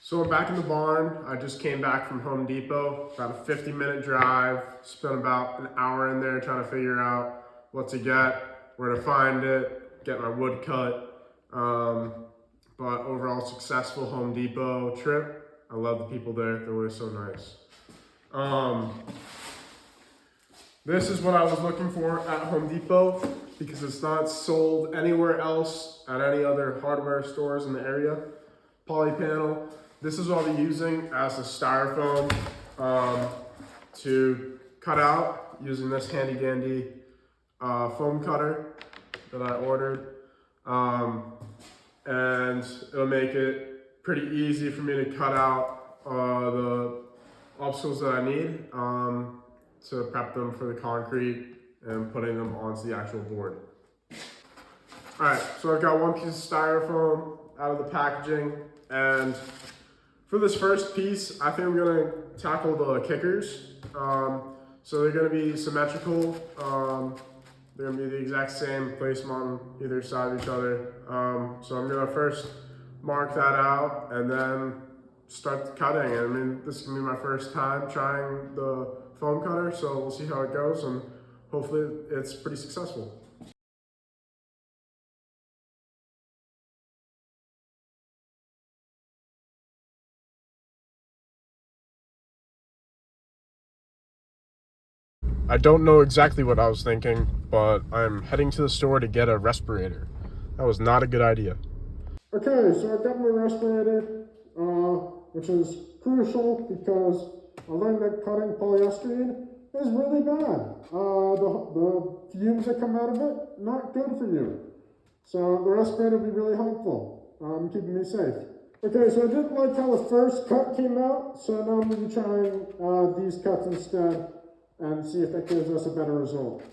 So I'm back in the barn. I just came back from Home Depot, about a 50-minute drive. Spent about an hour in there trying to figure out what to get, where to find it, get my wood cut. But overall successful Home Depot trip. I love the people there. They're always so nice. This is what I was looking for at Home Depot because it's not sold anywhere else at any other hardware stores in the area. Poly panel. This is what I'll be using as a styrofoam to cut out using this handy dandy foam cutter that I ordered. And it'll make it pretty easy for me to cut out the obstacles that I need to prep them for the concrete and putting them onto the actual board. All right, so I've got one piece of styrofoam out of the packaging, and for this first piece, I think I'm gonna tackle the kickers. So they're gonna be symmetrical. They're gonna be the exact same placement on either side of each other. So I'm gonna first mark that out and then start cutting. I mean, this is gonna be my first time trying the foam cutter, so we'll see how it goes, and hopefully it's pretty successful. I don't know exactly what I was thinking, but I'm heading to the store to get a respirator. That was not a good idea. Okay, so I got my respirator, which is crucial because I learned that cutting polystyrene is really bad. The fumes that come out of it, not good for you. So the respirator will be really helpful, keeping me safe. Okay, so I didn't like how the first cut came out, so now I'm going to be trying these cuts instead and see if that gives us a better result.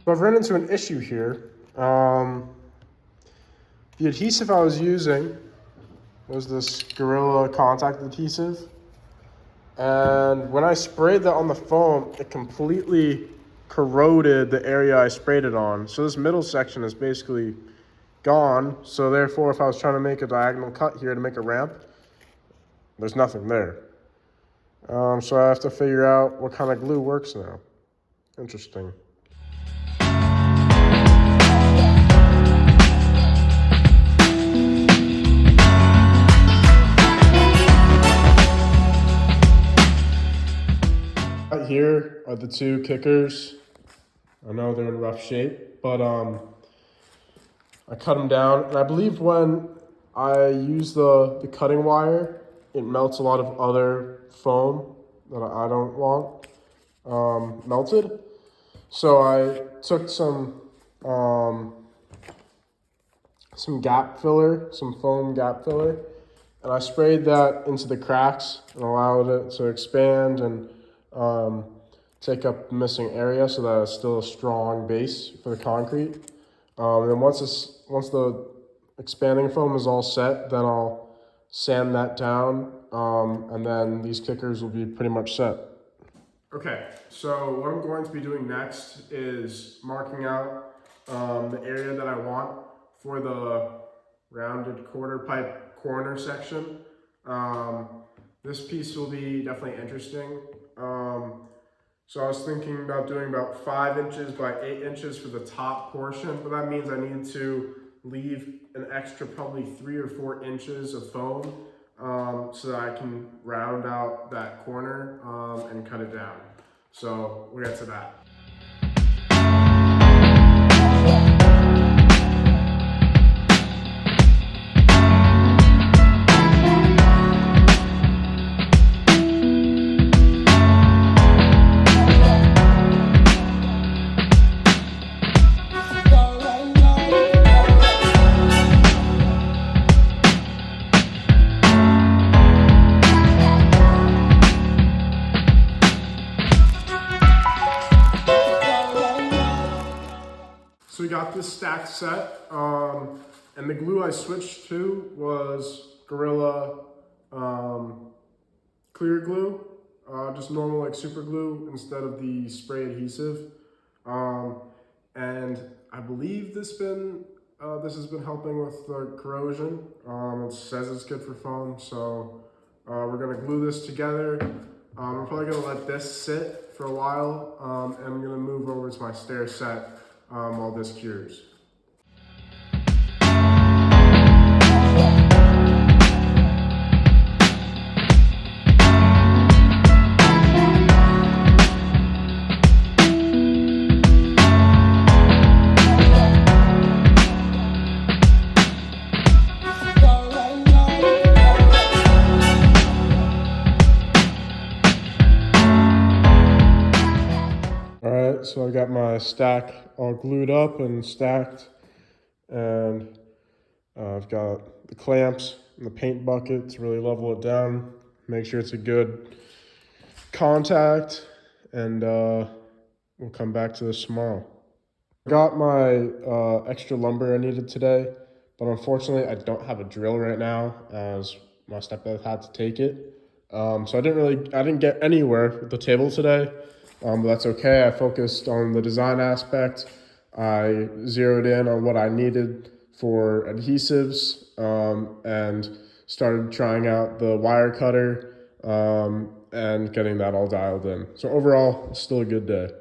I've run into an issue here. The adhesive I was using was this Gorilla contact adhesive, and when I sprayed that on the foam, it completely corroded the area I sprayed it on. So this middle section is basically gone, so therefore if I was trying to make a diagonal cut here to make a ramp, there's nothing there. So I have to figure out what kind of glue works now. Interesting. Here are the two kickers. I know they're in rough shape, but I cut them down, and I believe when I use the cutting wire, it melts a lot of other foam that I don't want melted. So I took some gap filler, some foam gap filler, and I sprayed that into the cracks and allowed it to expand and take up the missing area so that it's still a strong base for the concrete. And then once the expanding foam is all set, then I'll sand that down, and then these kickers will be pretty much set. Okay, so what I'm going to be doing next is marking out the area that I want for the rounded quarter pipe corner section. This piece will be definitely interesting. So I was thinking about doing about 5 inches by 8 inches for the top portion, but that means I need to leave an extra probably 3 or 4 inches of foam so that I can round out that corner and cut it down. So we'll get to that. So we got this stacked set, and the glue I switched to was Gorilla clear glue, just normal like super glue instead of the spray adhesive. And I believe this has been helping with the corrosion. It says it's good for foam, so we're gonna glue this together. I'm probably gonna let this sit for a while, and I'm gonna move over to my stair set while this cures. Alright, so I got my stack all glued up and stacked, and I've got the clamps and the paint bucket to really level it down, make sure it's a good contact, and we'll come back to this tomorrow. I got my extra lumber I needed today, but unfortunately I don't have a drill right now as my stepdad had to take it. So I didn't get anywhere with the table today, but that's okay. I focused on the design aspect. I zeroed in on what I needed for adhesives, and started trying out the wire cutter, and getting that all dialed in. So overall, it's still a good day.